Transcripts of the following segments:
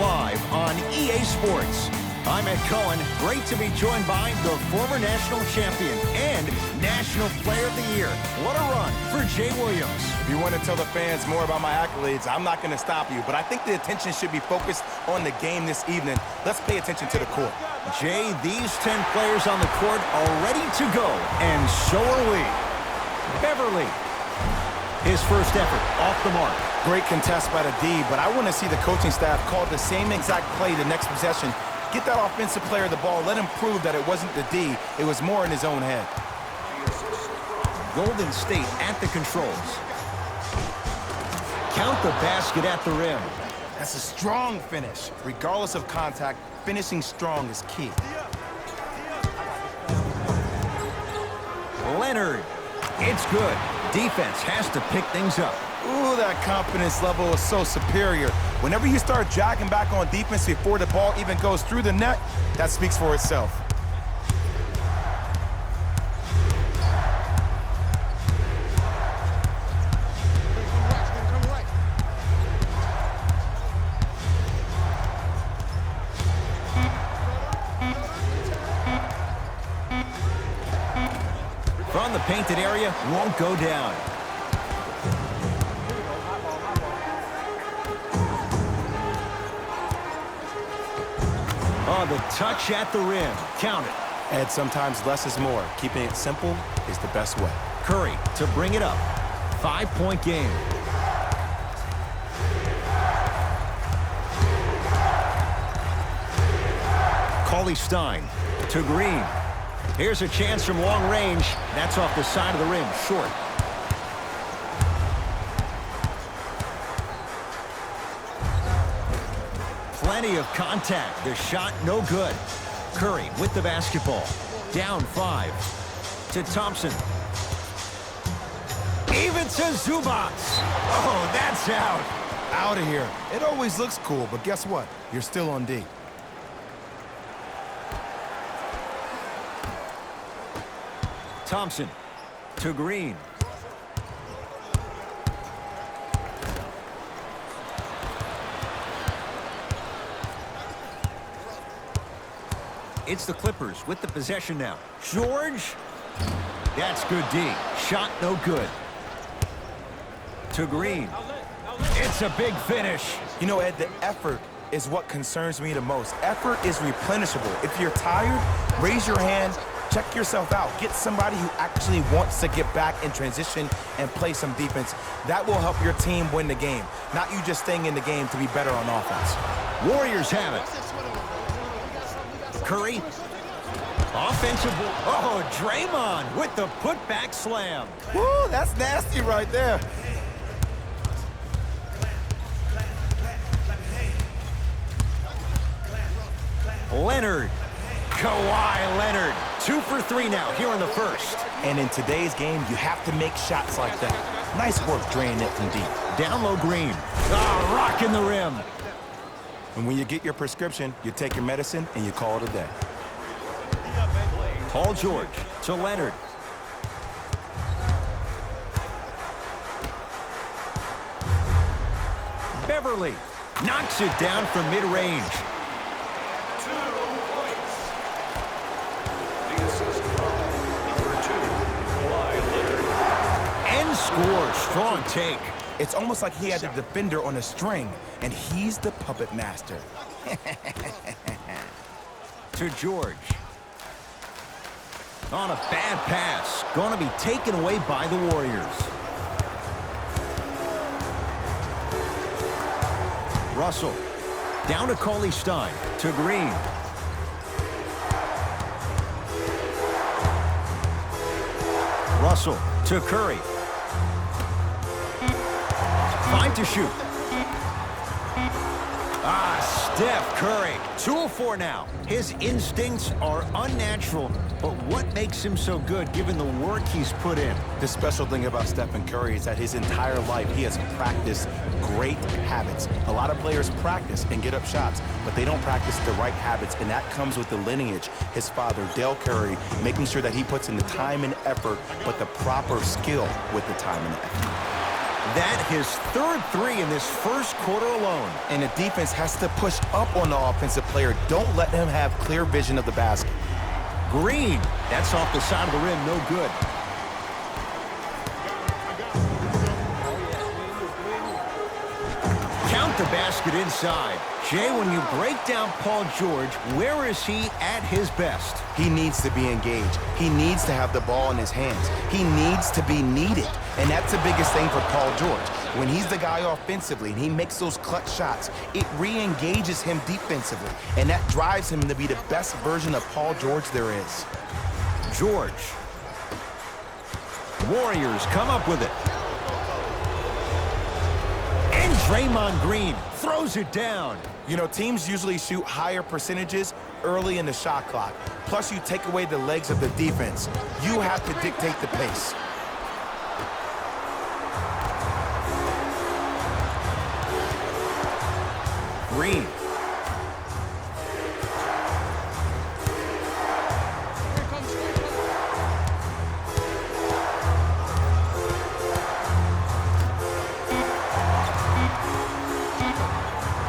live on EA Sports. I'm Ed Cohen. Great to be joined by the former national champion and National Player of the Year. What a run for Jay Williams. If you want to tell the fans more about my accolades, I'm not going to stop you, but I think the attention should be focused on the game this evening. Let's pay attention to the court. Jay, these 10 players on the court are ready to go, and so are we. Beverly. His first effort off the mark. Great contest by the D, but I want to see the coaching staff call the same exact play the next possession. Get that offensive player the ball. Let him prove that it wasn't the D. It was more in his own head. Golden State at the controls. Count the basket at the rim. That's a strong finish. Regardless of contact, finishing strong is key. Leonard. It's good. Defense has to pick things up. Ooh, that confidence level is so superior. Whenever you start jogging back on defense before the ball even goes through the net, that speaks for itself. From the painted area, won't go down. Oh, the touch at the rim. Count it. And sometimes less is more. Keeping it simple is the best way. Curry to bring it up. 5-point game. Cauley-Stein to Green. Here's a chance from long range. That's off the side of the rim, short. Plenty of contact. The shot no good. Curry with the basketball. Down 5. To Thompson. Even to Zubac. Oh, that's out. Out of here. It always looks cool, but guess what? You're still on D. Thompson to Green. It's the Clippers with the possession now. George. That's good D. Shot no good. To Green. It's a big finish. You know, Ed, the effort is what concerns me the most. Effort is replenishable. If you're tired, raise your hand, check yourself out. Get somebody who actually wants to get back in transition and play some defense. That will help your team win the game, not you just staying in the game to be better on offense. Warriors have it. Curry. Offensive. Oh, Draymond with the putback slam. Woo, that's nasty right there. Leonard. Kawhi Leonard. 2 for 3 now here in the first. And in today's game, you have to make shots like that. Nice work draining it from deep. Down low, Green. Ah, rocking the rim. And when you get your prescription, you take your medicine and you call it a day. Paul George to Leonard. Beverly knocks it down from mid-range. And scores. Strong take. It's almost like he had the defender on a string, and he's the puppet master. To George. On a bad pass. Going to be taken away by the Warriors. Russell. Down to Cauley-Stein. To Green. Russell to Curry. 5 to shoot. Steph Curry. 2 of 4 now. His instincts are unnatural, but what makes him so good given the work he's put in? The special thing about Stephen Curry is that his entire life he has practiced great habits. A lot of players practice and get up shots, but they don't practice the right habits, and that comes with the lineage. His father, Dell Curry, making sure that he puts in the time and effort, but the proper skill with the time and effort. That his third three in this first quarter alone. And the defense has to push up on the offensive player. Don't let him have clear vision of the basket. Green, that's off the side of the rim, no good. Count the basket inside. Jay, when you break down Paul George, where is he at his best? He needs to be engaged. He needs to have the ball in his hands. He needs to be needed. And that's the biggest thing for Paul George. When he's the guy offensively and he makes those clutch shots, it re-engages him defensively. And that drives him to be the best version of Paul George there is. George. Warriors come up with it. And Draymond Green throws it down. You know, teams usually shoot higher percentages early in the shot clock. Plus, you take away the legs of the defense. You have to dictate the pace. Green.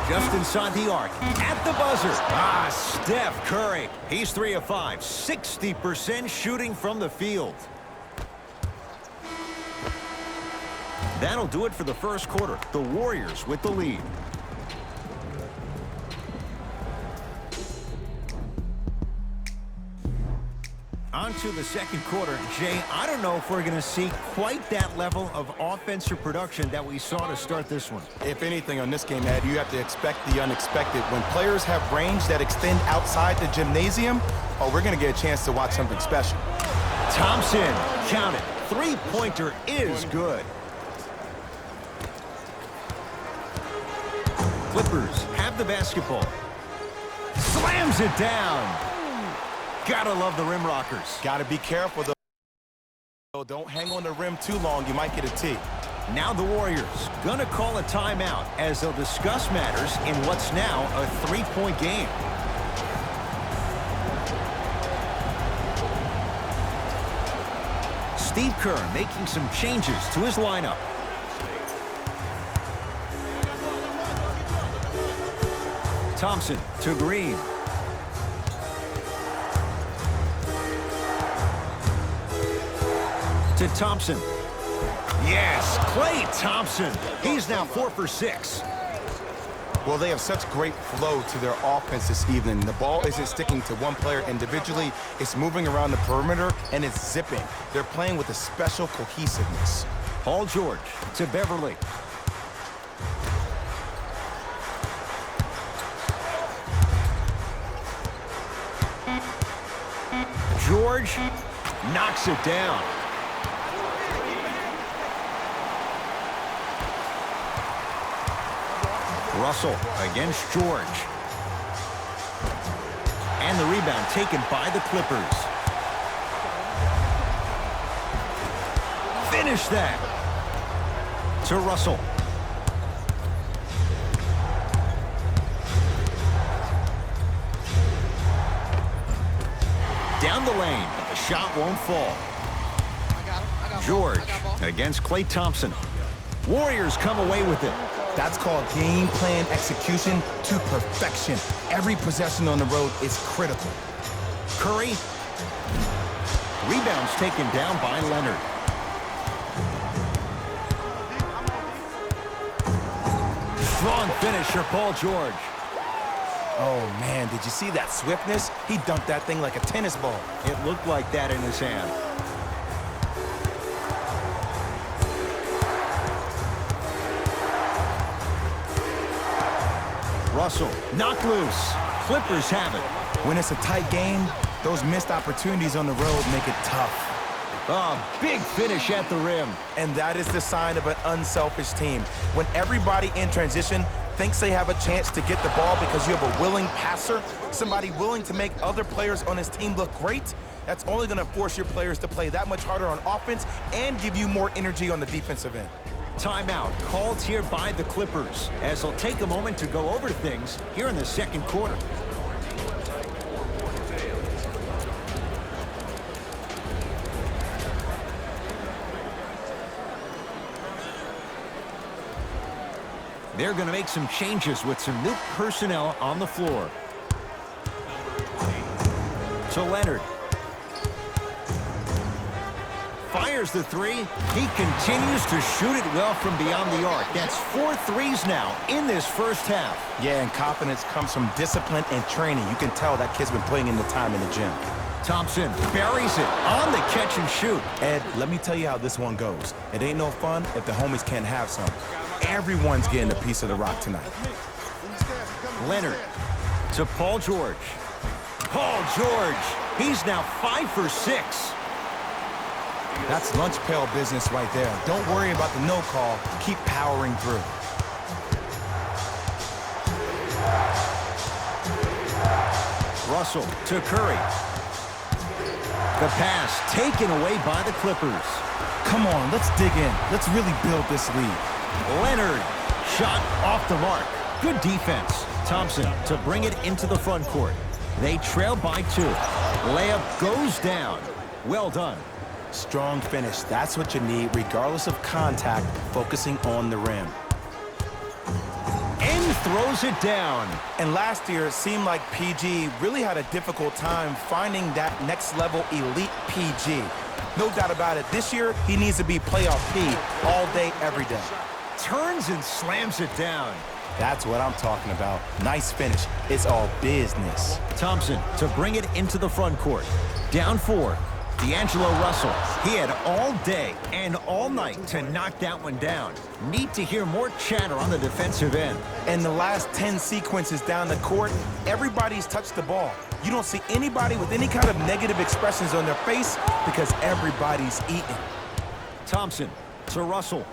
Just inside the arc, at the buzzer. Steph Curry. He's 3 of 5, 60% shooting from the field. That'll do it for the first quarter. The Warriors with the lead. On to the second quarter. Jay, I don't know if we're going to see quite that level of offensive production that we saw to start this one. If anything on this game, Ed, you have to expect the unexpected. When players have range that extend outside the gymnasium, we're going to get a chance to watch something special. Thompson, count it. Three-pointer is good. Clippers have the basketball. Slams it down. Gotta love the rim rockers. Gotta be careful, though. Don't hang on the rim too long. You might get a tee. Now the Warriors gonna call a timeout as they'll discuss matters in what's now a three-point game. Steve Kerr making some changes to his lineup. Thompson to Green. To Thompson. Yes, Klay Thompson. He's now 4 for 6. Well, they have such great flow to their offense this evening. The ball isn't sticking to one player individually. It's moving around the perimeter, and it's zipping. They're playing with a special cohesiveness. Paul George to Beverly. George knocks it down. Russell against George. And the rebound taken by the Clippers. Finish that. To Russell. Down the lane, but the shot won't fall. George against Klay Thompson. Warriors come away with it. That's called game plan execution to perfection. Every possession on the road is critical. Curry. Rebounds taken down by Leonard. Strong finisher, Paul George. Oh, man, did you see that swiftness? He dunked that thing like a tennis ball. It looked like that in his hand. Russell, knocked loose. Clippers have it. When it's a tight game, those missed opportunities on the road make it tough. Big finish at the rim. And that is the sign of an unselfish team. When everybody in transition thinks they have a chance to get the ball because you have a willing passer, somebody willing to make other players on his team look great, that's only going to force your players to play that much harder on offense and give you more energy on the defensive end. Timeout called here by the Clippers as they'll take a moment to go over things here in the second quarter. They're going to make some changes with some new personnel on the floor. To Leonard. Fires the three. He continues to shoot it well from beyond the arc. That's 4 threes now in this first half. Yeah, and confidence comes from discipline and training. You can tell that kid's been putting in the time in the gym. Thompson buries it on the catch and shoot. Ed, let me tell you how this one goes. It ain't no fun if the homies can't have some. Everyone's getting a piece of the rock tonight. Leonard to Paul George. Paul George, he's now 5 for 6. That's lunch pail business right there. Don't worry about the no call. Keep powering through. Russell to Curry. The pass taken away by the Clippers. Come on, let's dig in. Let's really build this lead. Leonard, shot off the mark. Good defense. Thompson to bring it into the front court. They trail by 2. Layup goes down. Well done. Strong finish. That's what you need, regardless of contact, focusing on the rim. And throws it down. And last year, it seemed like PG really had a difficult time finding that next-level elite PG. No doubt about it. This year, he needs to be playoff P all day, every day. Turns and slams it down. That's what I'm talking about. Nice finish. It's all business. Thompson to bring it into the front court. Down 4. D'Angelo Russell. He had all day and all night to knock that one down. Need to hear more chatter on the defensive end. And the last 10 sequences down the court, everybody's touched the ball. You don't see anybody with any kind of negative expressions on their face because everybody's eating. Thompson to Russell.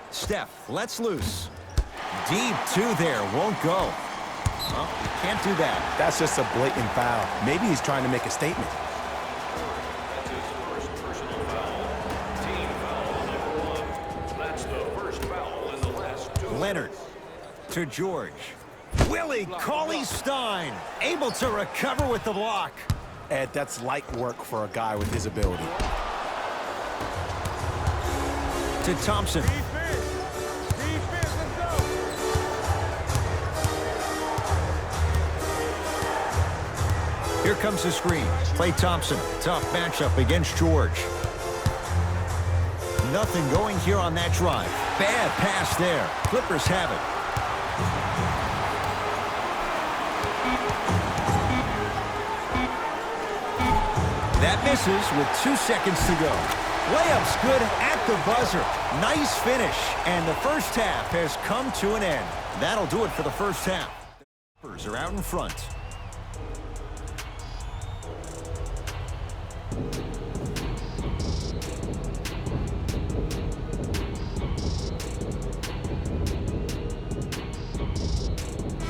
Steph lets loose. Deep 2 there, won't go. Well, you can't do that. That's just a blatant foul. Maybe he's trying to make a statement. That's his first personal foul. Team foul number 1. That's the first foul in the last 2. Leonard to George. Willie Cauley-Stein able to recover with the block. Ed, that's light work for a guy with his ability. To Thompson. Here comes the screen. Klay Thompson, tough matchup against George. Nothing going here on that drive. Bad pass there. Clippers have it. That misses with 2 seconds to go. Layup's good at the buzzer. Nice finish. And the first half has come to an end. That'll do it for the first half. The Clippers are out in front.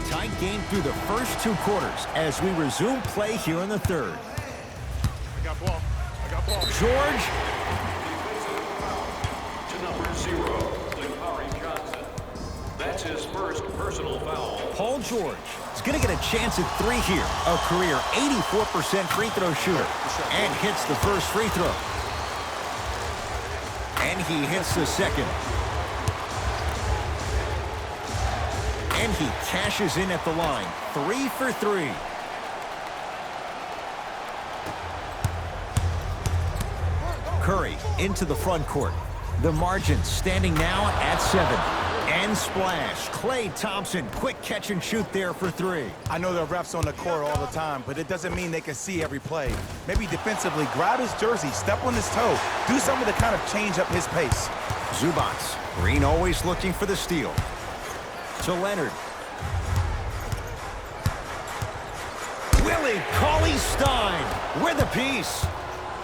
Tight game through the first 2 quarters as we resume play here in the third. I got ball. George. To number 0, Lakari Johnson. That's his first personal foul. Paul George is going to get a chance at 3 here. A career 84% free throw shooter. And hits the first free throw. And he hits the second. And he cashes in at the line. 3 for 3. Curry into the front court. The margin standing now at 7. And splash. Klay Thompson, quick catch and shoot there for 3. I know the refs on the court all the time, but it doesn't mean they can see every play. Maybe defensively, grab his jersey, step on his toe, do something to kind of change up his pace. Zubac. Green always looking for the steal. To Leonard. Willie Cauley-Stein with a piece.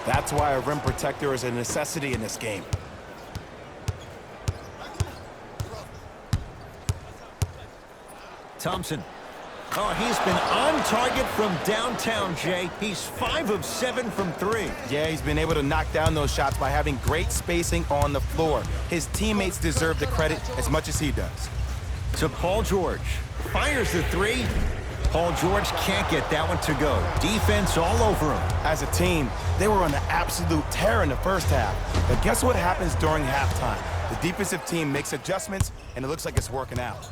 That's why a rim protector is a necessity in this game. Thompson. Oh, he's been on target from downtown, Jay. He's 5 of 7 from 3. Yeah, he's been able to knock down those shots by having great spacing on the floor. His teammates deserve the credit as much as he does. To Paul George. Fires the 3. Paul George can't get that one to go. Defense all over him. As a team, they were on an absolute tear in the first half. But guess what happens during halftime? The defensive team makes adjustments, and it looks like it's working out.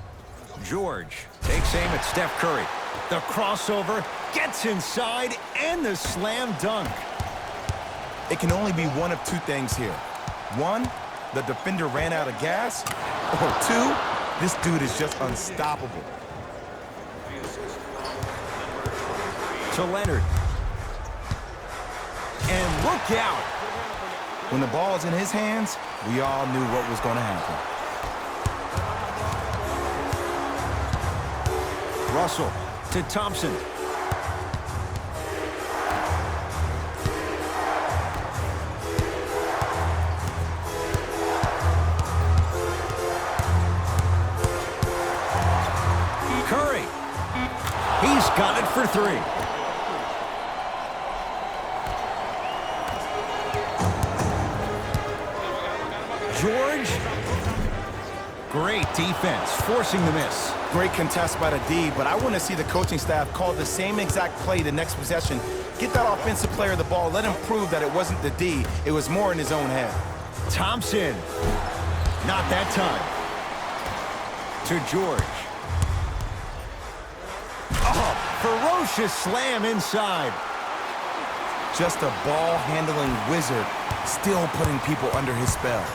George takes aim at Steph Curry. The crossover, gets inside, and the slam dunk. It can only be one of two things here. One, the defender ran out of gas. Or two, this dude is just unstoppable. To Leonard. And look out. When the ball is in his hands, we all knew what was going to happen. Russell to Thompson. Curry. He's got it for three. George. Great defense, forcing the miss. Great contest by the D, but I want to see the coaching staff call the same exact play the next possession. Get that offensive player the ball. Let him prove that it wasn't the D. It was more in his own head. Thompson. Not that time. To George. Oh, ferocious slam inside. Just a ball-handling wizard, still putting people under his spell.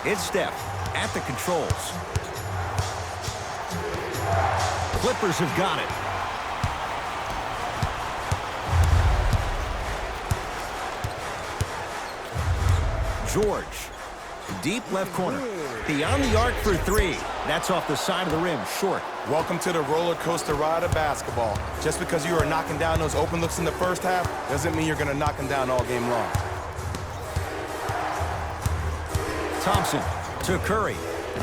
It's Steph at the controls. Clippers have got it. George. Deep left corner. Beyond the arc for three. That's off the side of the rim, short. Welcome to the roller coaster ride of basketball. Just because you are knocking down those open looks in the first half doesn't mean you're going to knock them down all game long. Thompson to Curry.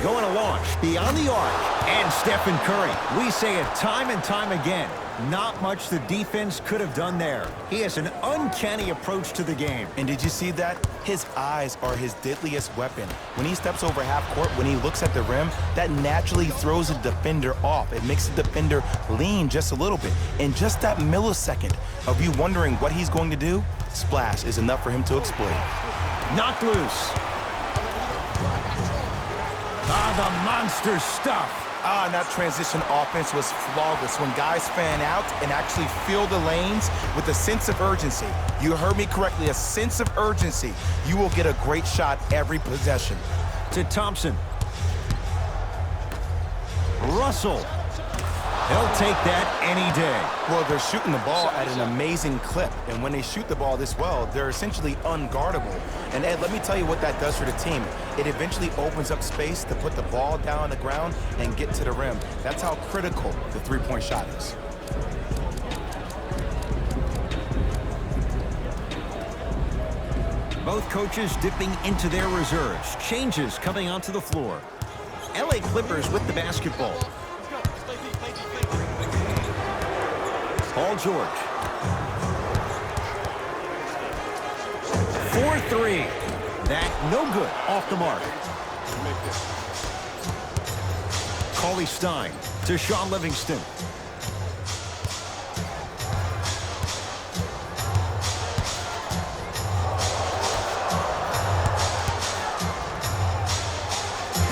Going to launch beyond the arc. And Stephen Curry. We say it time and time again. Not much the defense could have done there. He has an uncanny approach to the game. And did you see that? His eyes are his deadliest weapon. When he steps over half court, when he looks at the rim, that naturally throws a defender off. It makes the defender lean just a little bit. And just that millisecond of you wondering what he's going to do, splash is enough for him to explode. Knocked loose. Ah, the monster stuff. And that transition offense was flawless when guys fan out and actually fill the lanes with a sense of urgency. You heard me correctly, a sense of urgency. You will get a great shot every possession. To Thompson. Russell. He'll take that any day. Well, they're shooting the ball at an amazing clip. And when they shoot the ball this well, they're essentially unguardable. And Ed, let me tell you what that does for the team. It eventually opens up space to put the ball down on the ground and get to the rim. That's how critical the three-point shot is. Both coaches dipping into their reserves. Changes coming onto the floor. LA Clippers with the basketball. Paul George. 4-3. That no good. Off the mark. Cauley Stein to Shaun Livingston.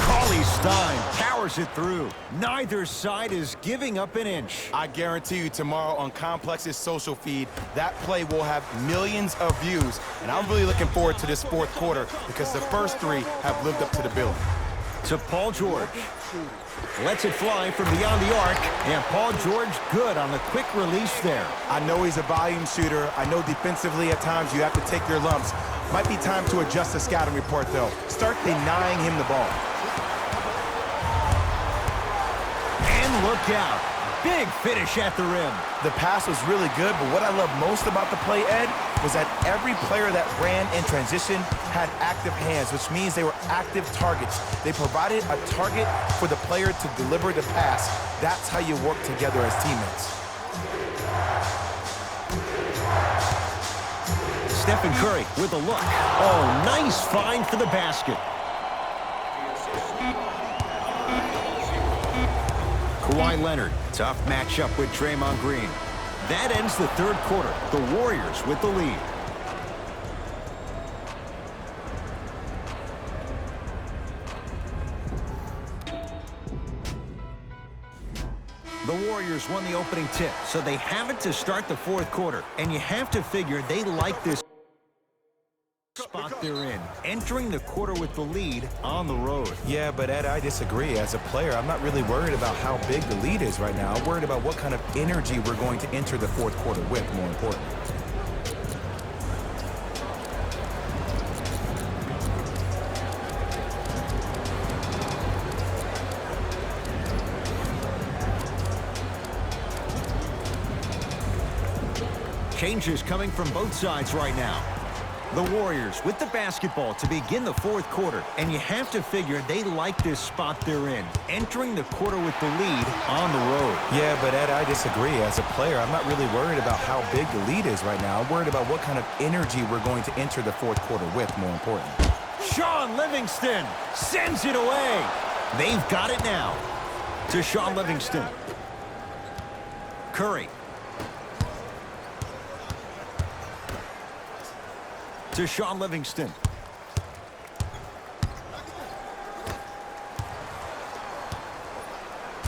Cauley Stein powers it through. Neither side is giving up an inch. I guarantee you tomorrow on Complex's social feed, that play will have millions of views. And I'm really looking forward to this fourth quarter because the first three have lived up to the billing. To Paul George. Lets it fly from beyond the arc. And Paul George good on the quick release there. I know he's a volume shooter. I know defensively at times you have to take your lumps. Might be time to adjust the scouting report, though. Start denying him the ball. And look out. Big finish at the rim. The pass was really good, but what I love most about the play, Ed, was that every player that ran in transition had active hands, which means they were active targets. They provided a target for the player to deliver the pass. That's how you work together as teammates. Stephen Curry with a look. Oh, nice find for the basket. Kawhi Leonard, tough matchup with Draymond Green. That ends the third quarter. The Warriors with the lead. The Warriors won the opening tip, so they have it to start the fourth quarter. And you have to figure they like this spot they're in, entering the quarter with the lead on the road. Yeah, but Ed, I disagree. As a player, I'm not really worried about how big the lead is right now. I'm worried about what kind of energy we're going to enter the fourth quarter with, more important. Changes coming from both sides right now. The Warriors with the basketball to begin the fourth quarter, and you have to figure they like this spot they're in, entering the quarter with the lead on the road. Yeah, but Ed, I disagree. As a player, I'm not really worried about how big the lead is right now. I'm worried about what kind of energy we're going to enter the fourth quarter with, more important. Shaun Livingston sends it away. They've got it now to Shaun Livingston. Curry. To Shaun Livingston.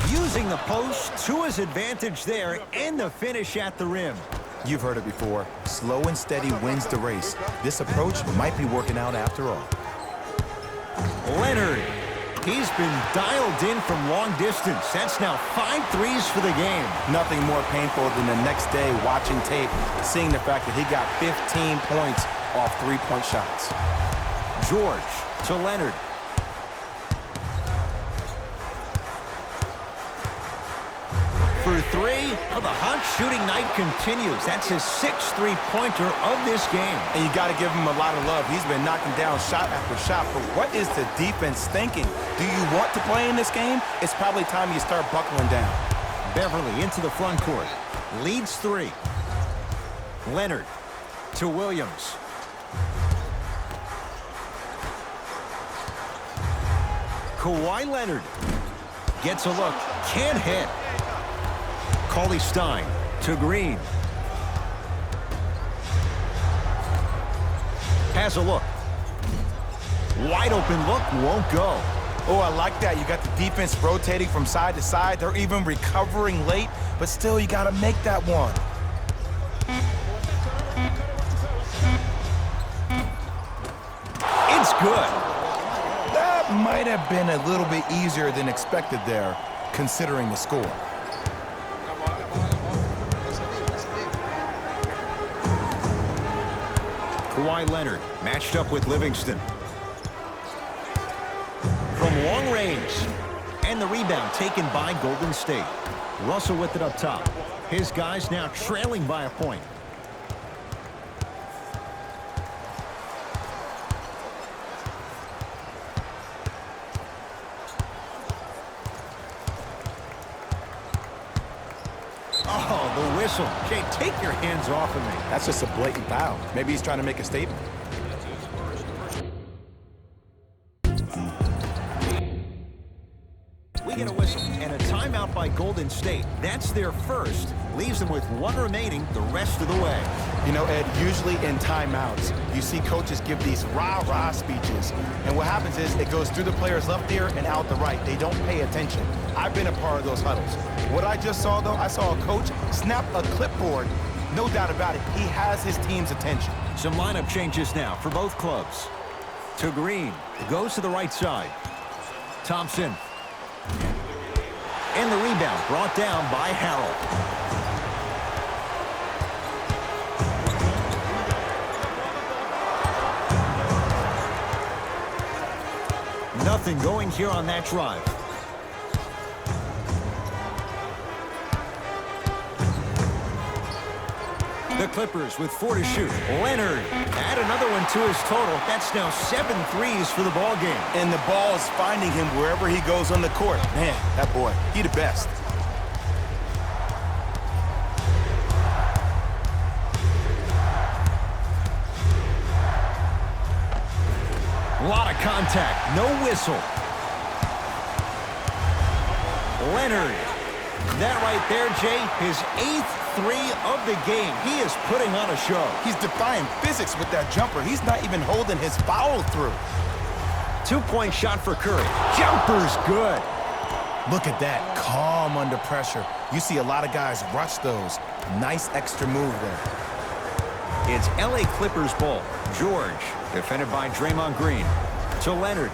Using the post to his advantage there, and the finish at the rim. You've heard it before. Slow and steady wins the race. This approach might be working out after all. Leonard. He's been dialed in from long distance. That's now 5 threes for the game. Nothing more painful than the next day watching tape, seeing the fact that he got 15 points off three-point shots. George to Leonard. For three, well, the hot shooting night continues. That's his 6th three-pointer of this game. And you got to give him a lot of love. He's been knocking down shot after shot. But what is the defense thinking? Do you want to play in this game? It's probably time you start buckling down. Beverly into the front court. Leads 3. Leonard to Williams. Kawhi Leonard gets a look. Can't hit. Cauley-Stein to Green. Has a look. Wide open look, won't go. Oh, I like that. You got the defense rotating from side to side. They're even recovering late, but still you got to make that one. It's good. That might have been a little bit easier than expected there, considering the score. Kawhi Leonard matched up with Livingston. From long range. And the rebound taken by Golden State. Russell with it up top. His guys now trailing by a point. Oh, the whistle. Jay, take your hands off of me. That's just a blatant foul. Maybe he's trying to make a statement. We get a whistle and a timeout by Golden State. That's their first. Leaves them with 1 remaining the rest of the way. You know, Ed, usually in timeouts, you see coaches give these rah-rah speeches. And what happens is it goes through the player's left ear and out the right. They don't pay attention. I've been a part of those huddles. What I just saw, though, I saw a coach snap a clipboard. No doubt about it. He has his team's attention. Some lineup changes now for both clubs. To Green. Goes to the right side. Thompson. And the rebound brought down by Harrell. Nothing going here on that drive. The Clippers with 4 to shoot. Leonard add another one to his total. That's now 7 threes for the ball game. And the ball is finding him wherever he goes on the court. Man, that boy, he the best. A lot of contact, no whistle. Leonard. That right there, Jay, his 8th three of the game. He is putting on a show. He's defying physics with that jumper. He's not even holding his foul through. 2-point shot for Curry. Jumper's good. Look at that, calm under pressure. You see a lot of guys rush those. Nice extra move there. It's LA Clippers ball. George, defended by Draymond Green. To Leonard.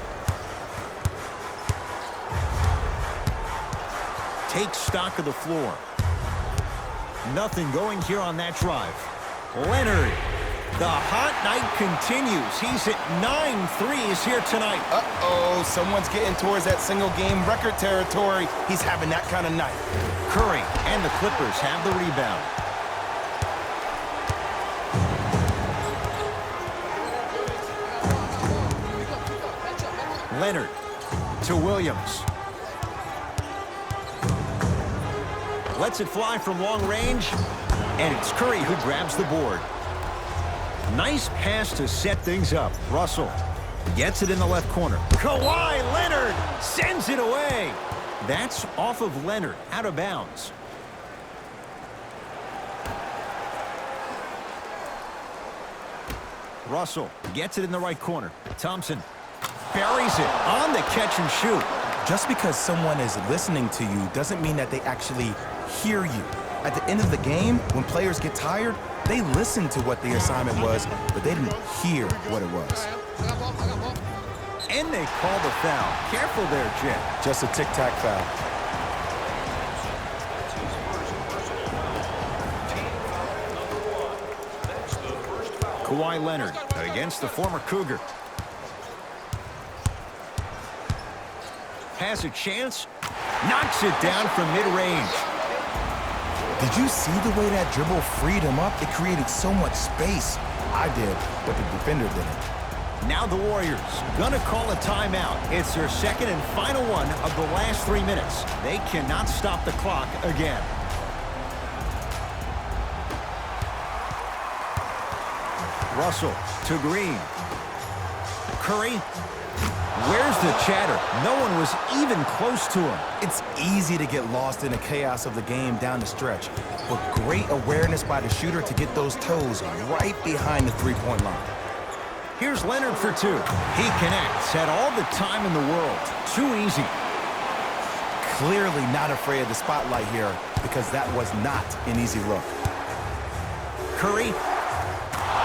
Takes stock of the floor. Nothing going here on that drive. Leonard. The hot night continues. He's at 9 threes here tonight. Uh-oh, someone's getting towards that single-game record territory. He's having that kind of night. Curry and the Clippers have the rebound. Leonard to Williams. Lets it fly from long range, and it's Curry who grabs the board. Nice pass to set things up. Russell gets it in the left corner. Kawhi Leonard sends it away. That's off of Leonard, out of bounds. Russell gets it in the right corner. Thompson buries it on the catch and shoot. Just because someone is listening to you doesn't mean that they actually hear you. At the end of the game, when players get tired, they listen to what the assignment was, but they didn't hear what it was. And they call the foul. Careful there, Jim. Just a tic-tac foul. Kawhi Leonard against the former Cougar. Has a chance. Knocks it down from mid-range. Did you see the way that dribble freed him up? It created so much space. I did, but the defender didn't. Now the Warriors gonna call a timeout. It's their second and final one of the last 3 minutes. They cannot stop the clock again. Russell to Green. Curry. Where's the chatter? No one was even close to him. It's easy to get lost in the chaos of the game down the stretch, but great awareness by the shooter to get those toes right behind the three-point line. Here's Leonard for two. He connects, had all the time in the world. Too easy. Clearly not afraid of the spotlight here because that was not an easy look. Curry.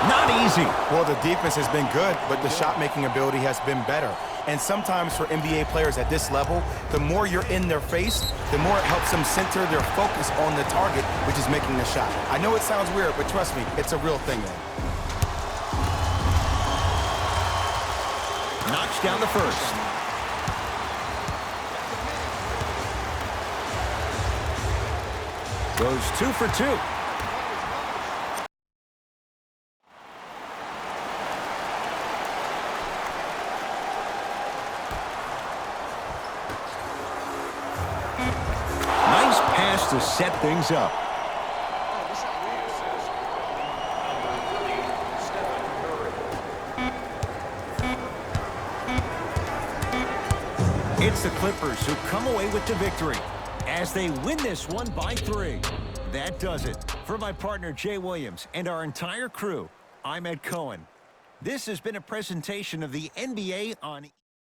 Not easy. Well, the defense has been good, but the shot-making ability has been better. And sometimes for NBA players at this level, the more you're in their face, the more it helps them center their focus on the target, which is making the shot. I know it sounds weird, but trust me, it's a real thing. Knocks down the first. Goes 2 for 2. Nice pass to set things up. It's the Clippers who come away with the victory as they win this one by 3. That does it. For my partner Jay Williams and our entire crew, I'm Ed Cohen. This has been a presentation of the NBA on